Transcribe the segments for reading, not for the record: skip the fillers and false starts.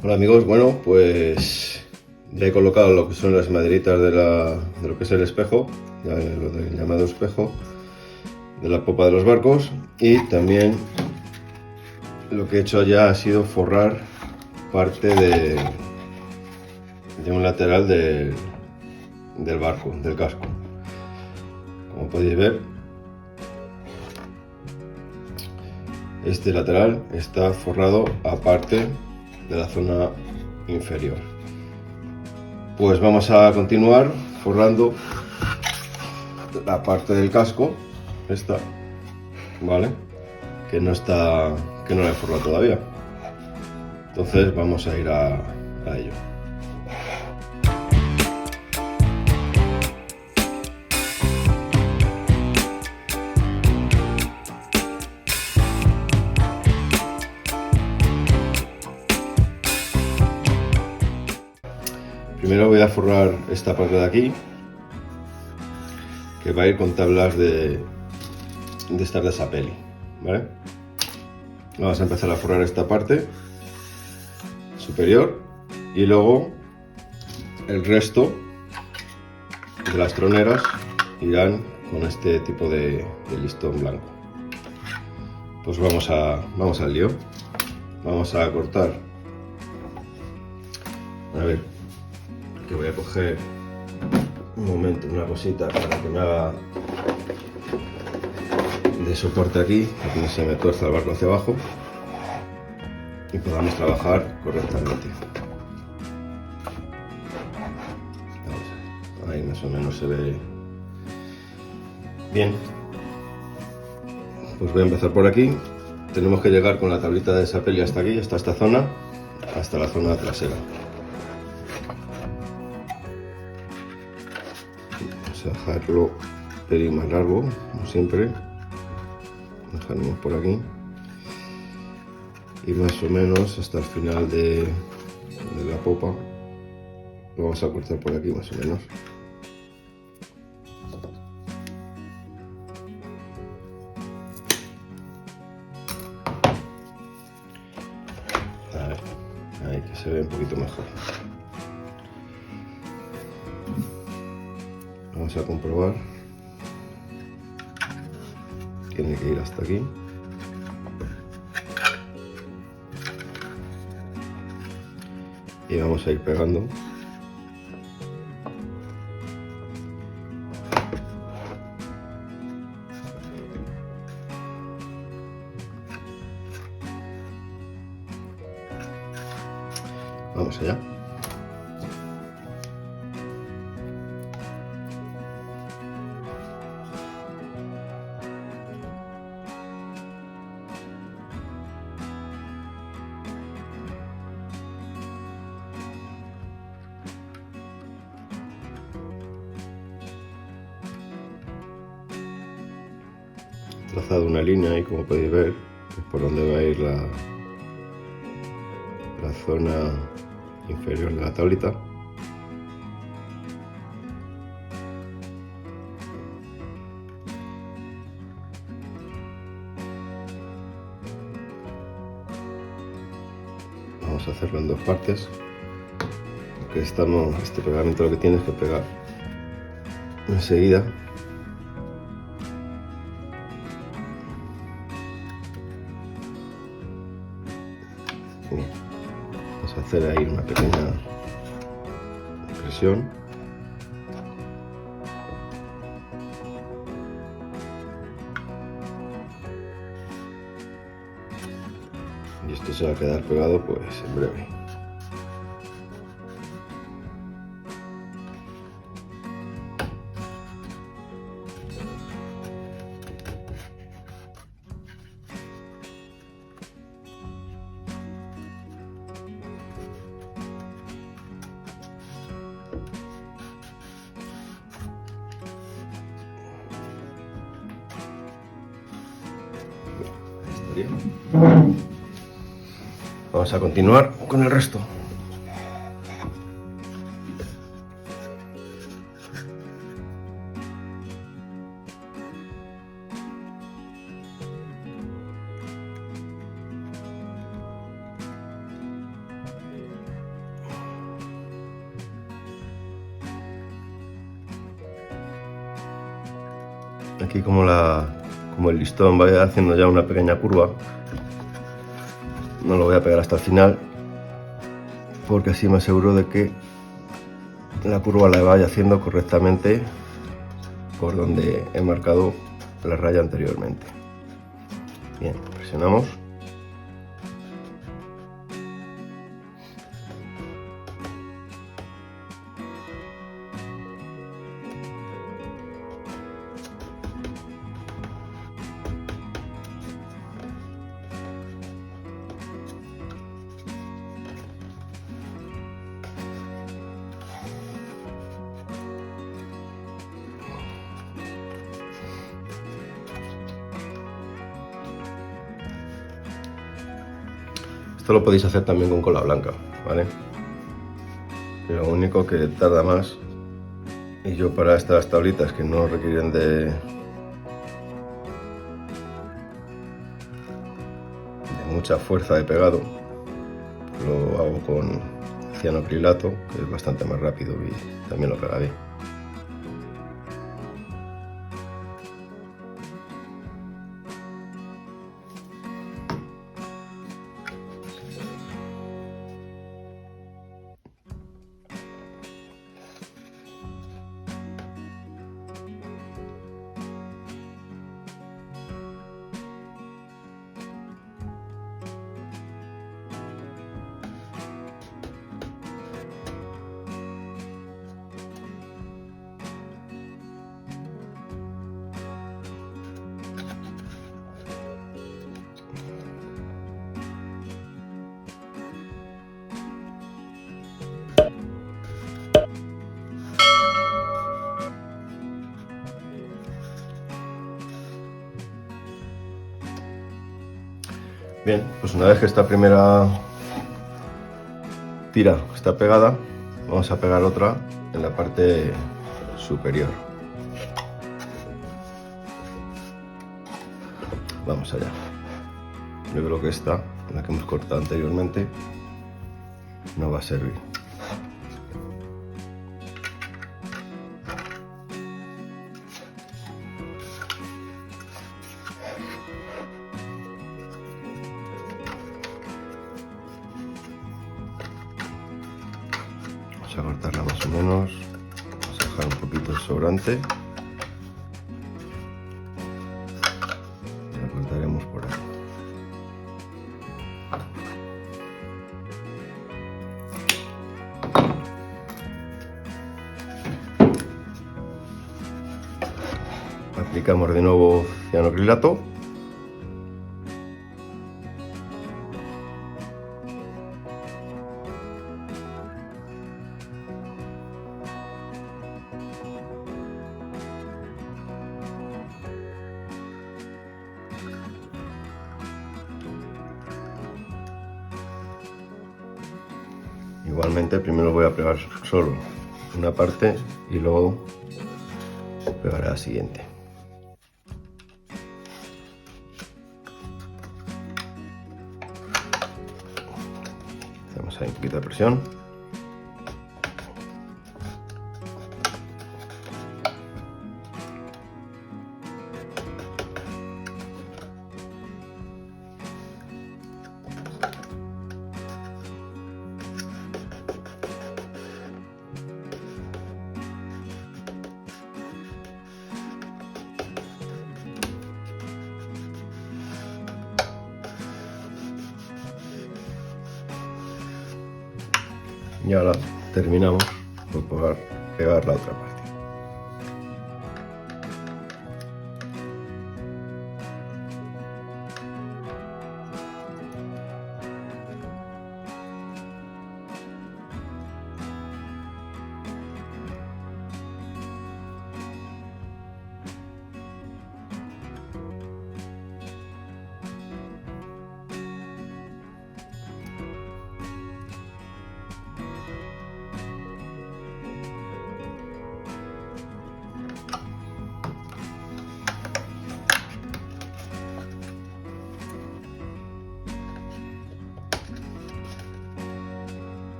Hola amigos, bueno pues ya he colocado lo que son las maderitas de lo que es el espejo, lo del llamado espejo de la popa de los barcos, y también lo que he hecho ya ha sido forrar parte de un lateral del barco, del casco. Como podéis ver, este lateral está forrado aparte de la zona inferior. Pues vamos a continuar forrando la parte del casco, esta, ¿vale? Que no la he forrado todavía. Entonces vamos a ir a ello. Primero voy a forrar esta parte de aquí, que va a ir con tablas de estas de Sapelli, ¿vale? Vamos a empezar a forrar esta parte superior y luego el resto de las troneras irán con este tipo de listón blanco. Pues vamos al lío. Vamos a cortar. A ver, que voy a coger un momento una cosita para que me haga de soporte aquí, para que no se me tuerza el barco hacia abajo y podamos trabajar correctamente. Ahí más o menos se ve bien. Pues voy a empezar por aquí. Tenemos que llegar con la tablita de Sapelli hasta aquí, hasta esta zona, hasta la zona trasera. Vamos a dejarlo un pelín más largo, como siempre. Dejaremos por aquí y más o menos hasta el final de la popa lo vamos a cortar por aquí más o menos. A ver, ahí que se ve un poquito mejor. Vamos a comprobar. Tiene que ir hasta aquí. Y vamos a ir pegando. Vamos allá. He trazado una línea y como podéis ver es por donde va a ir la zona inferior de la tablita. Vamos a hacerlo en dos partes, porque este pegamento lo que tiene es que pegar enseguida. Vamos a hacer ahí una pequeña presión. Y esto se va a quedar pegado pues en breve. Vamos a continuar con el resto. aquí como el listón vaya haciendo ya una pequeña curva, no lo voy a pegar hasta el final, porque así me aseguro de que la curva la vaya haciendo correctamente por donde he marcado la raya anteriormente. Bien, presionamos. Esto lo podéis hacer también con cola blanca, ¿vale? Lo único que tarda más, y yo para estas tablitas que no requieren de mucha fuerza de pegado, lo hago con cianocrilato, que es bastante más rápido y también lo pega bien. Bien, pues una vez que esta primera tira está pegada, vamos a pegar otra en la parte superior. Vamos allá. Yo creo que esta, la que hemos cortado anteriormente, no va a servir. Vamos a cortarla más o menos. Vamos a dejar un poquito el sobrante. La cortaremos por ahí. Aplicamos de nuevo cianocrilato. Igualmente primero voy a pegar solo una parte y luego pegaré la siguiente. Hacemos ahí un poquito de presión. Y ahora terminamos por pegar la otra parte.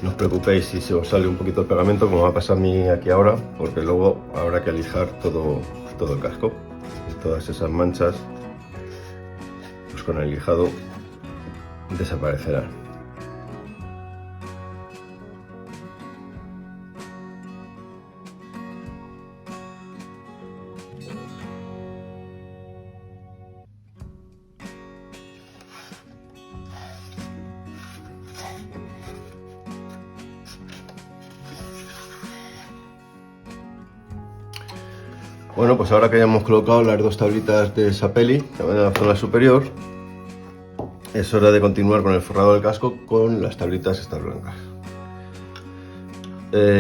No os preocupéis si se os sale un poquito el pegamento, como va a pasar a mí aquí ahora, porque luego habrá que lijar todo el casco. Y todas esas manchas, pues con el lijado desaparecerán. Bueno, pues ahora que ya hemos colocado las dos tablitas de Sapelli que van en la zona superior, es hora de continuar con el forrado del casco con las tablitas estas blancas.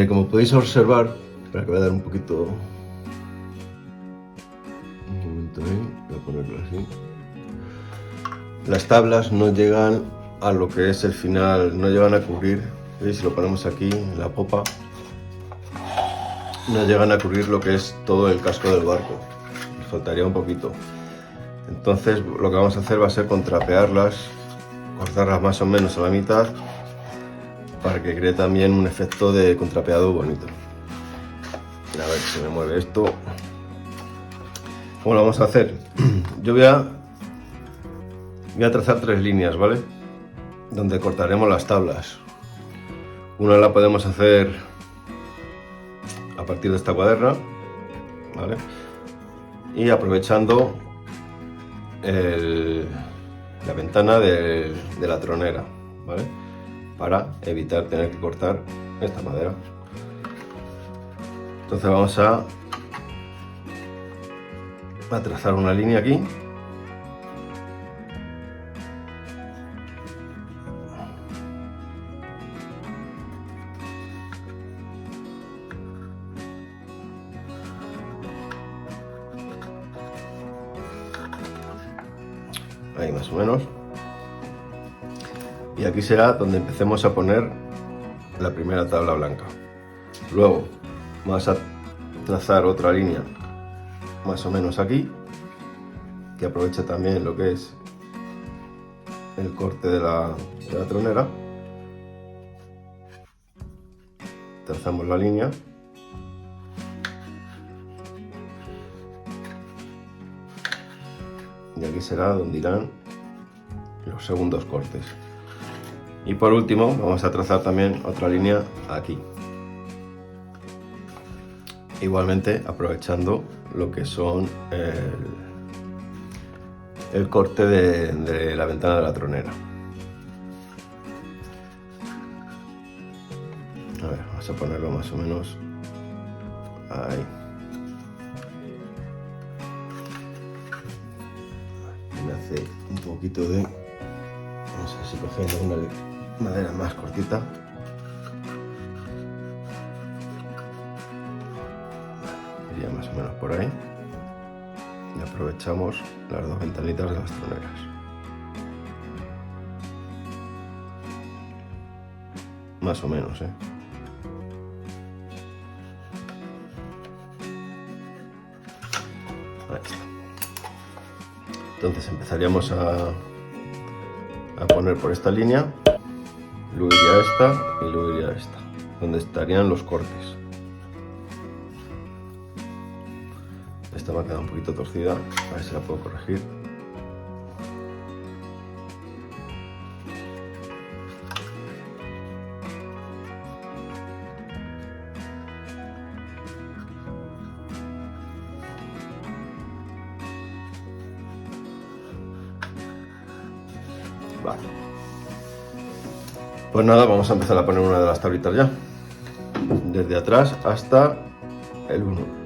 Como podéis observar, espera que voy a dar un poquito, un momento ahí, voy a ponerlo así. Las tablas no llegan a lo que es el final, no llegan a cubrir, ¿veis? Si lo ponemos aquí en la popa, no llegan a cubrir lo que es todo el casco del barco, nos faltaría un poquito. Entonces lo que vamos a hacer va a ser contrapearlas, cortarlas más o menos a la mitad para que cree también un efecto de contrapeado bonito. A ver si me mueve esto. ¿Cómo lo vamos a hacer? Yo voy a trazar 3 líneas, ¿vale? Donde cortaremos las tablas. Una la podemos hacer a partir de esta cuaderna, ¿vale? Y aprovechando la ventana de la tronera, ¿vale? Para evitar tener que cortar esta madera. Entonces vamos a trazar una línea aquí. Ahí más o menos. Y aquí será donde empecemos a poner la primera tabla blanca. Luego vamos a trazar otra línea más o menos aquí, que aproveche también lo que es el corte de la tronera. Trazamos la línea. Y aquí será donde irán los segundos cortes. Y por último vamos a trazar también otra línea aquí. Igualmente aprovechando lo que son el corte de la ventana de la tronera. A ver, vamos a ponerlo más o menos ahí. Me hace un poquito de, vamos a ver si cogiendo una madera más cortita. Iría más o menos por ahí. Y aprovechamos las dos ventanitas de las troneras. Más o menos, Ahí está. Entonces empezaríamos a poner por esta línea, luego iría esta y luego iría esta, donde estarían los cortes. Esta me ha quedado un poquito torcida, a ver si la puedo corregir. Vale. Pues nada, vamos a empezar a poner una de las tablitas ya, desde atrás hasta el 1.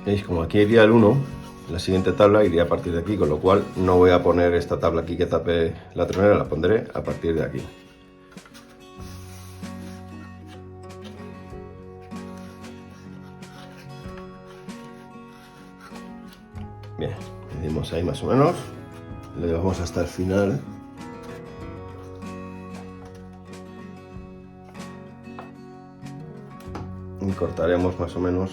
Veis, como aquí iría el 1, la siguiente tabla iría a partir de aquí, con lo cual no voy a poner esta tabla aquí que tape la tronera, la pondré a partir de aquí. Bien, medimos ahí más o menos, le llevamos hasta el final. Y cortaremos más o menos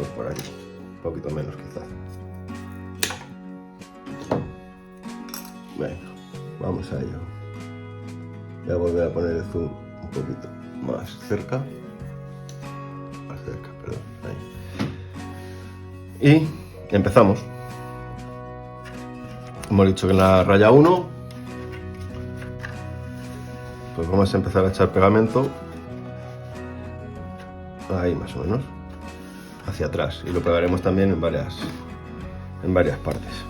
pues por aquí, un poquito menos quizás. Venga, vamos a ello. Voy a volver a poner el zoom un poquito más cerca, perdón, ahí. Y empezamos. Hemos dicho que en la raya 1 pues vamos a empezar a echar pegamento ahí más o menos hacia atrás, y lo pegaremos también en varias partes.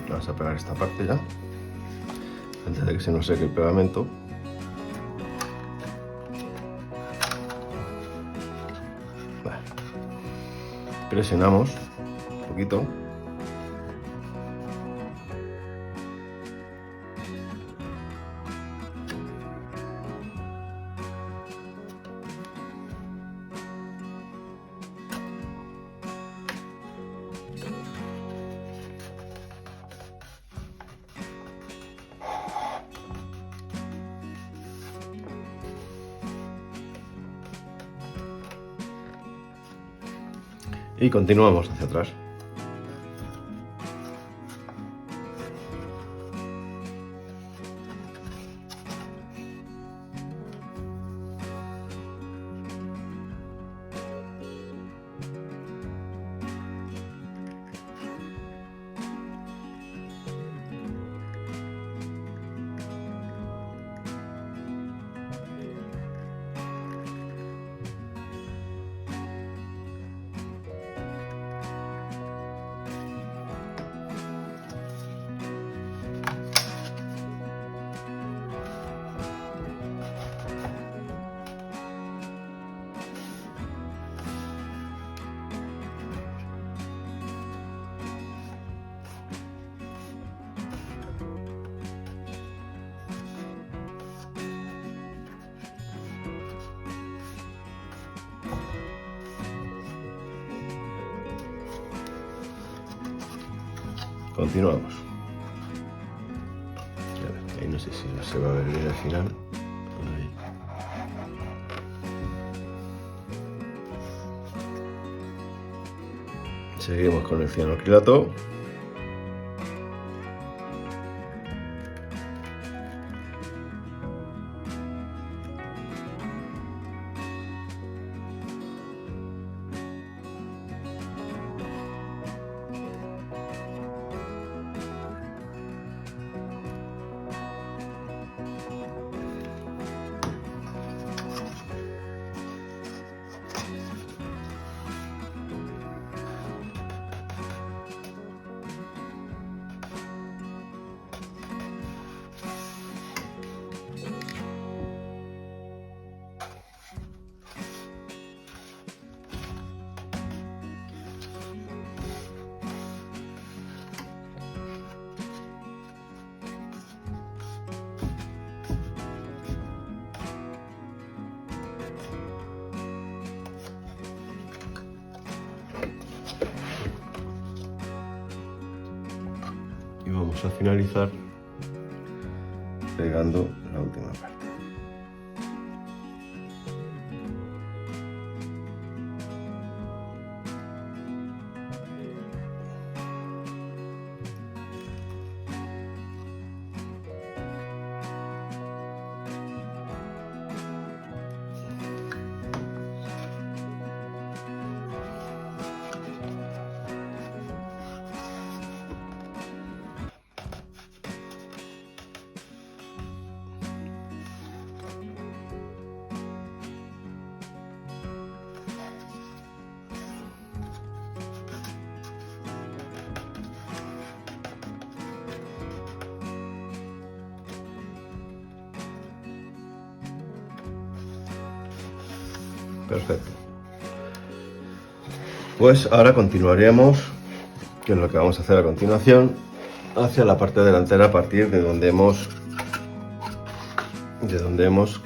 Vamos a pegar esta parte ya, antes de que se nos seque el pegamento. Vale. Presionamos un poquito. Y continuamos hacia atrás. Continuamos. Ahí no sé si se va a ver bien al final. Ahí. Seguimos con el cianoacrilato. Y vamos a finalizar pegando la última parte. Perfecto. Pues ahora continuaremos, que es lo que vamos a hacer a continuación, hacia la parte delantera a partir de donde hemos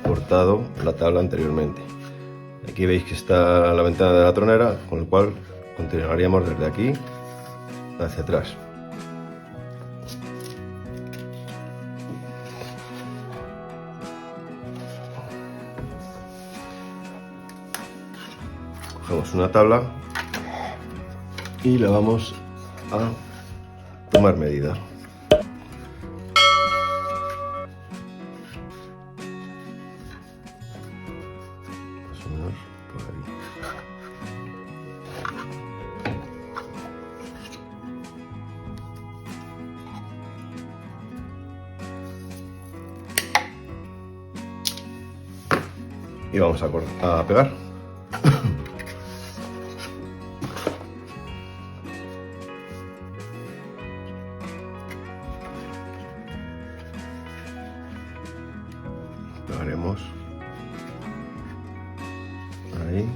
cortado la tabla anteriormente. Aquí veis que está la ventana de la tronera, con lo cual continuaríamos desde aquí hacia atrás. Cogemos una tabla y la vamos a tomar medida. Más o menos por ahí. Y vamos a pegar. Pegaremos ahí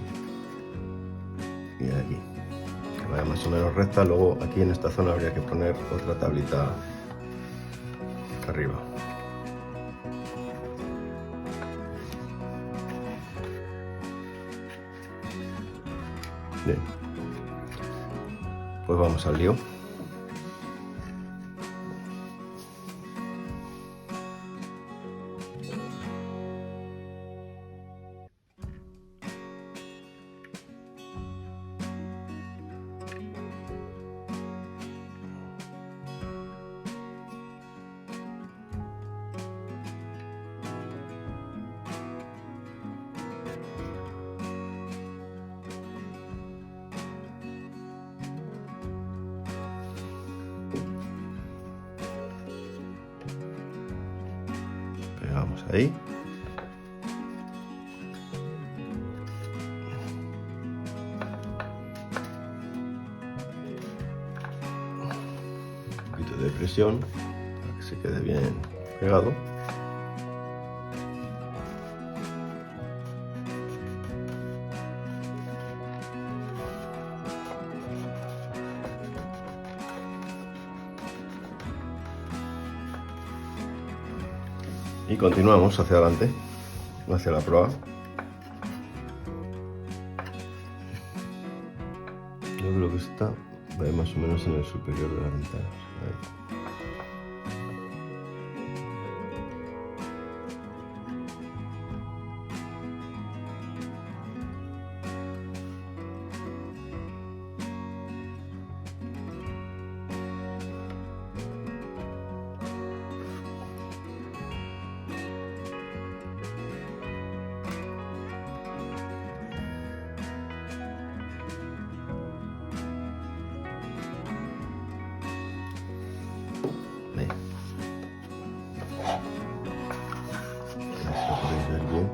y aquí, que vaya más o menos recta. Luego aquí en esta zona habría que poner otra tablita arriba. Bien, pues vamos al lío. Pegamos ahí. Un poquito de presión para que se quede bien pegado. Y continuamos hacia adelante, hacia la proa. Yo creo que está más o menos en el superior de la ventana. Ahí. Esto podéis ver bien.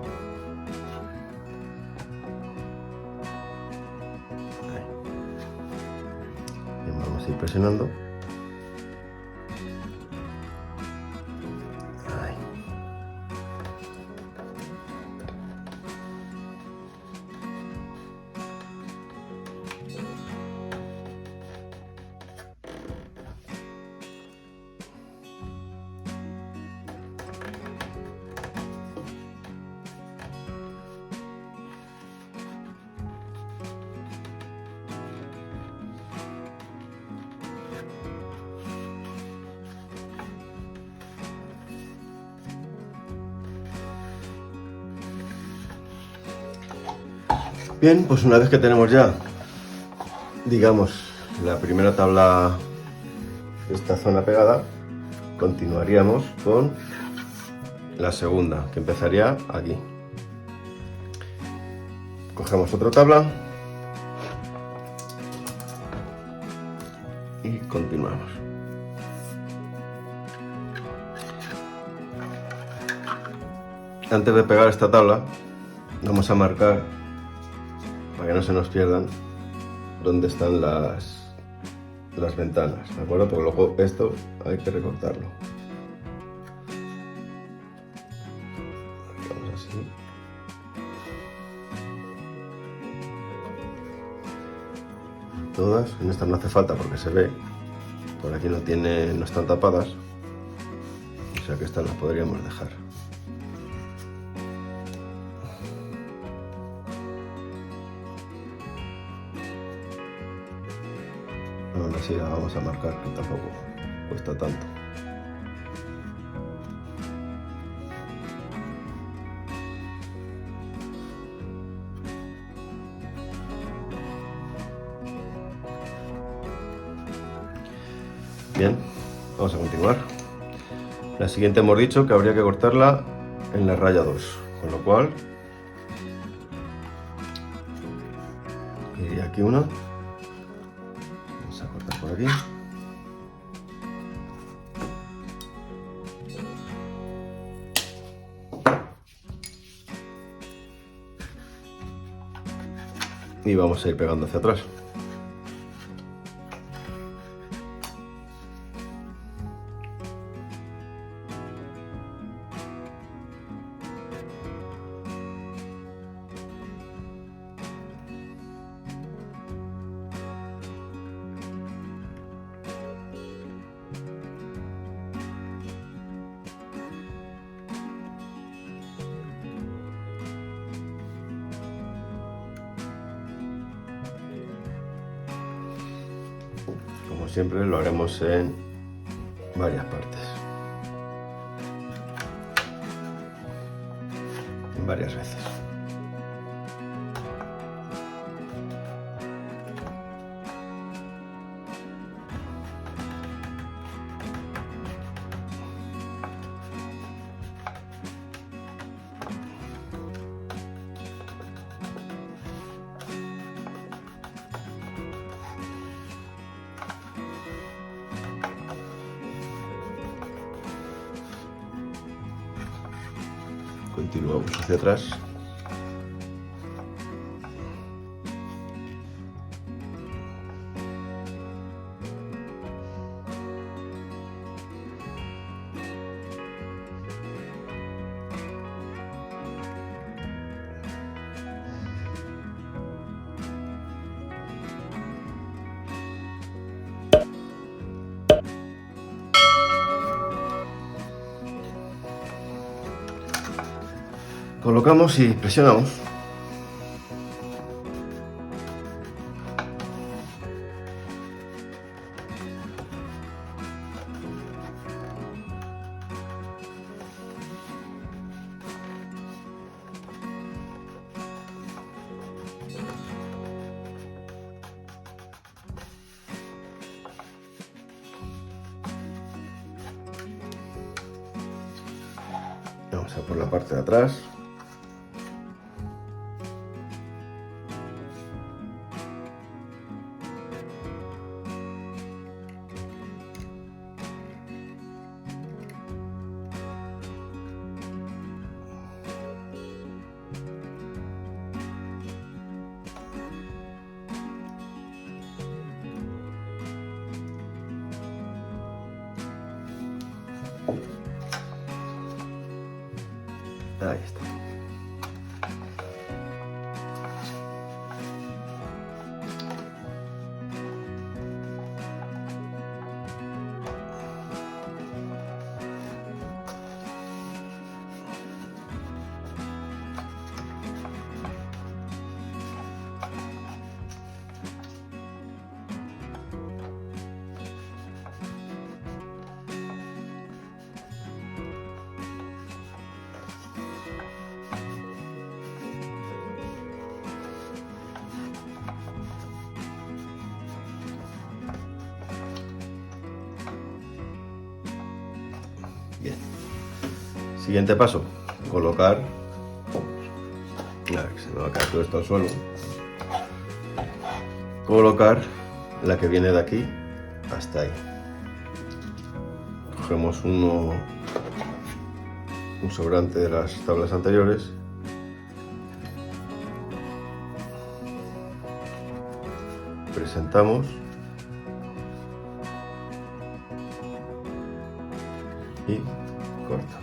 Ahí. Bien, vamos a ir presionando. Ahí. Bien, pues una vez que tenemos ya, digamos, la primera tabla de esta zona pegada, continuaríamos con la segunda, que empezaría aquí. Cogemos otra tabla y continuamos. Antes de pegar esta tabla, vamos a marcar, para que no se nos pierdan, dónde están las ventanas, ¿de acuerdo? Porque luego esto hay que recortarlo. Vamos así. todas. En esta no hace falta porque se ve. Por aquí no están tapadas. O sea que estas las podríamos dejar. Ahora sí la vamos a marcar, que tampoco cuesta tanto. Bien, vamos a continuar. La siguiente hemos dicho que habría que cortarla en la raya 2, con lo cual iría aquí una. Vamos a cortar por aquí. Y vamos a ir pegando hacia atrás. Como siempre lo haremos en varias partes, en varias veces. Continuamos hacia atrás. Colocamos y presionamos. Vamos a por la parte de atrás. Ahí está. Bien. Siguiente paso, colocar. A ver, que se me va a caer todo esto al suelo. Colocar la que viene de aquí hasta ahí. Cogemos un sobrante de las tablas anteriores. Presentamos. Y corta.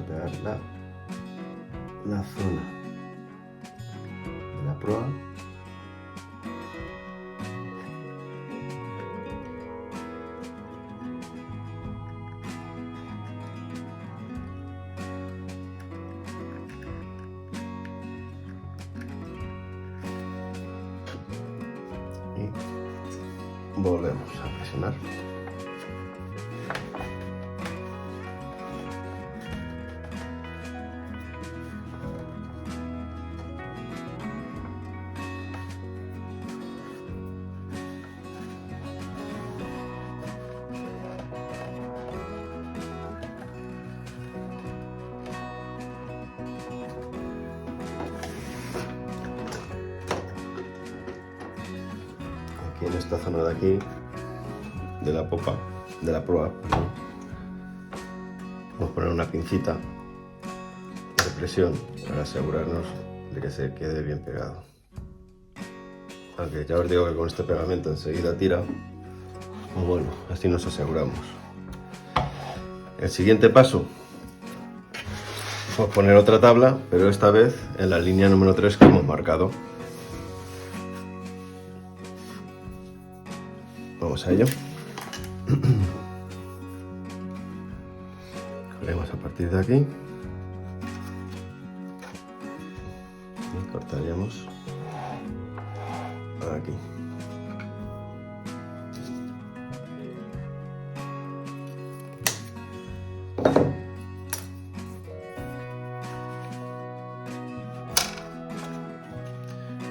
pegar la zona de la proa. Y volvemos a presionar. Aquí en esta zona de aquí, de la popa, de la proa, perdón, vamos a poner una pincita de presión para asegurarnos de que se quede bien pegado. Aunque ya os digo que con este pegamento enseguida tira, pues bueno, así nos aseguramos. El siguiente paso, vamos a poner otra tabla, pero esta vez en la línea número 3 que hemos marcado. Vamos a ello. Corremos a partir de aquí y cortaríamos aquí.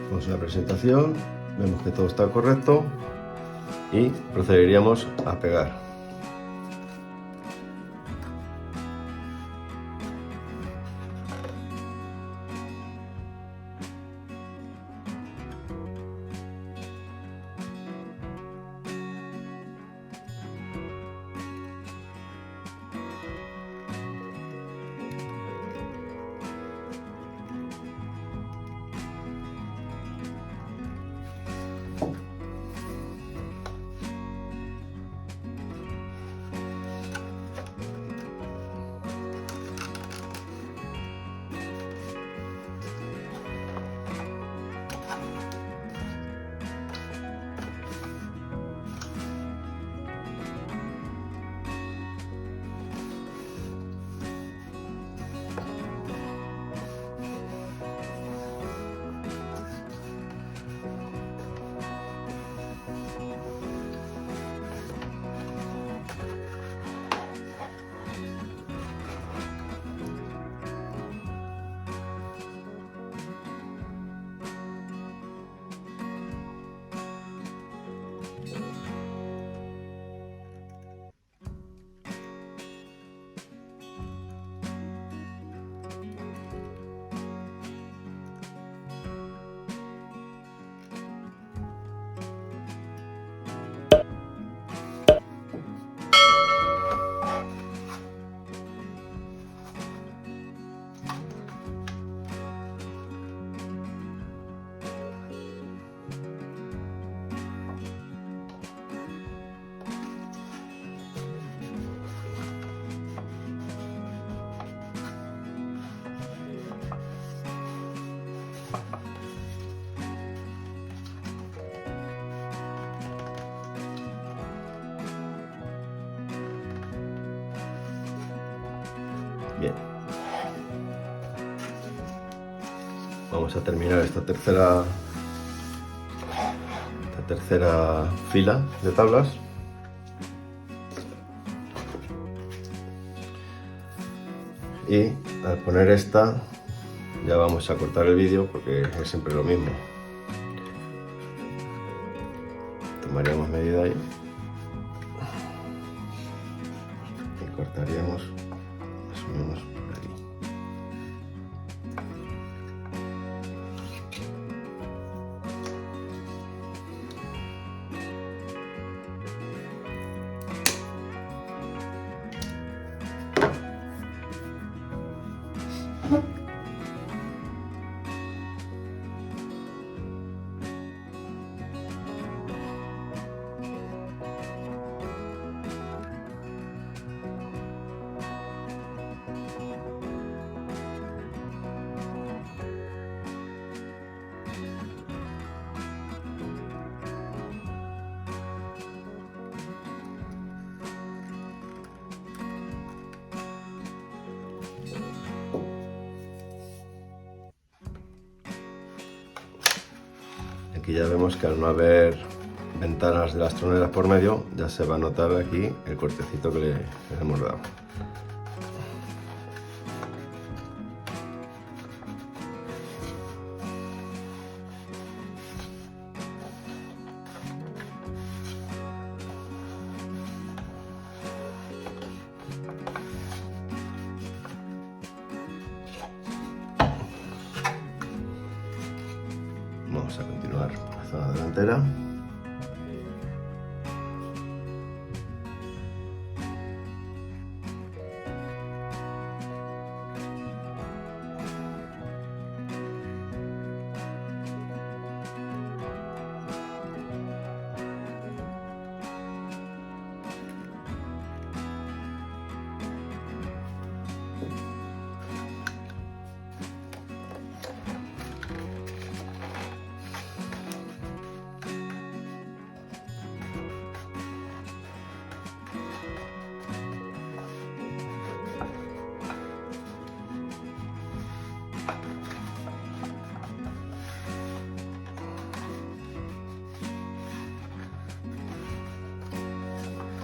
Vamos a la presentación, vemos que todo está correcto y procederíamos a pegar. Bien. Vamos a terminar esta tercera fila de tablas. Y al poner esta ya vamos a cortar el vídeo porque es siempre lo mismo. Tomaríamos medida ahí y cortaríamos más o menos por aquí. ya vemos que al no haber ventanas de las troneras por medio, ya se va a notar aquí el cortecito que le hemos dado. Vamos a continuar por la zona delantera.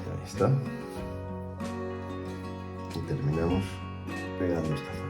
Ahí está. Y terminamos pegando esta zona.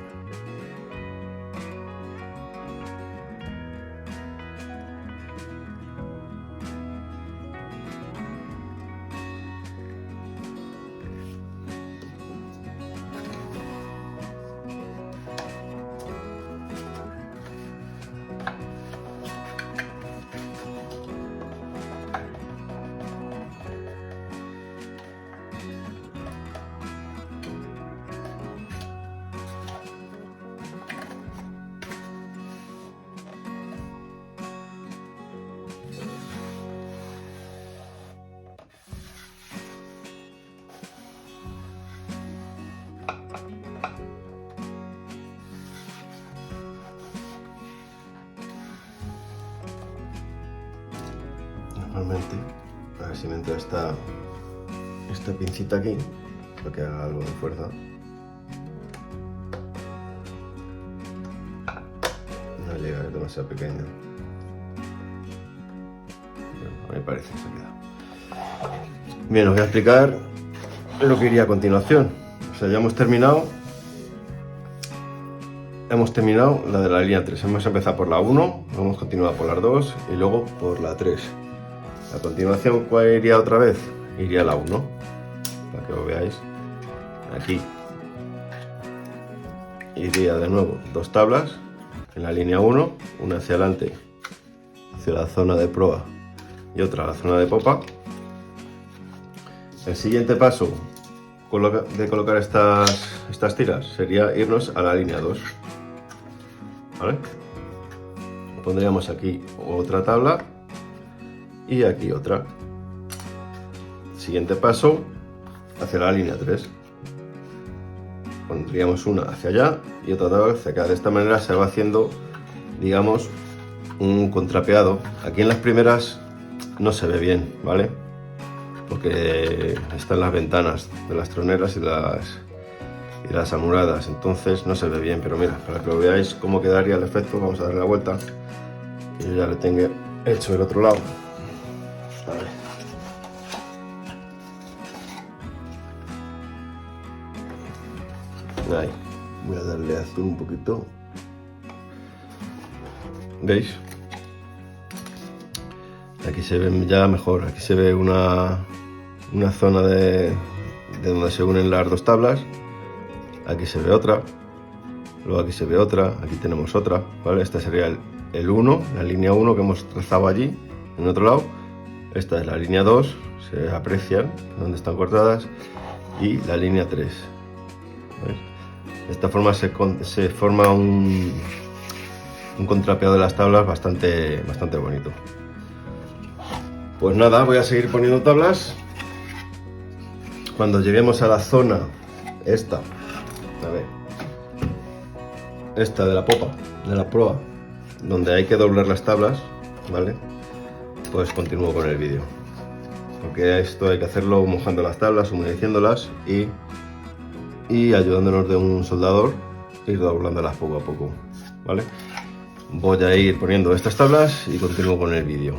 Normalmente, a ver si me entra esta pincita aquí, para que haga algo de fuerza. No llega, es demasiado pequeño. Bueno, a mí me parece que se ha quedado. Bien, os voy a explicar lo que iría a continuación. O sea, ya hemos terminado la de la línea 3. Hemos empezado por la 1, hemos continuado por las 2 y luego por la 3. A continuación, ¿cuál iría otra vez? Iría la 1, para que lo veáis. Aquí iría de nuevo 2 tablas en la línea 1, una hacia adelante, hacia la zona de proa y otra a la zona de popa. El siguiente paso de colocar estas tiras sería irnos a la línea 2. ¿Vale? Pondríamos aquí otra tabla y aquí otra. Siguiente paso, hacia la línea 3. Pondríamos una hacia allá y otra tabla hacia acá. De esta manera se va haciendo, digamos, un contrapeado. Aquí en las primeras no se ve bien, ¿vale? Porque están las ventanas de las troneras y las amuradas, entonces no se ve bien, pero mira, para que lo veáis cómo quedaría el efecto, vamos a darle la vuelta. Y yo ya le tengo hecho el otro lado. Ahí, voy a darle a zoom un poquito. ¿Veis? Aquí se ve ya mejor, aquí se ve una zona de donde se unen las 2 tablas. Aquí se ve otra, luego aquí se ve otra, aquí tenemos otra, ¿vale? Esta sería el 1, la línea 1 que hemos trazado allí, en otro lado. Esta es la línea 2, se aprecian donde están cortadas, y la línea 3. ¿Veis? De esta forma se forma un contrapeado de las tablas bastante bonito. Pues nada, voy a seguir poniendo tablas. Cuando lleguemos a la zona esta de la popa, de la proa, donde hay que doblar las tablas, ¿vale? Pues continúo con el vídeo, porque esto hay que hacerlo mojando las tablas, humedeciéndolas y ayudándonos de un soldador, ir doblándolas poco a poco, ¿vale? voy a ir poniendo estas tablas y continúo con el vídeo.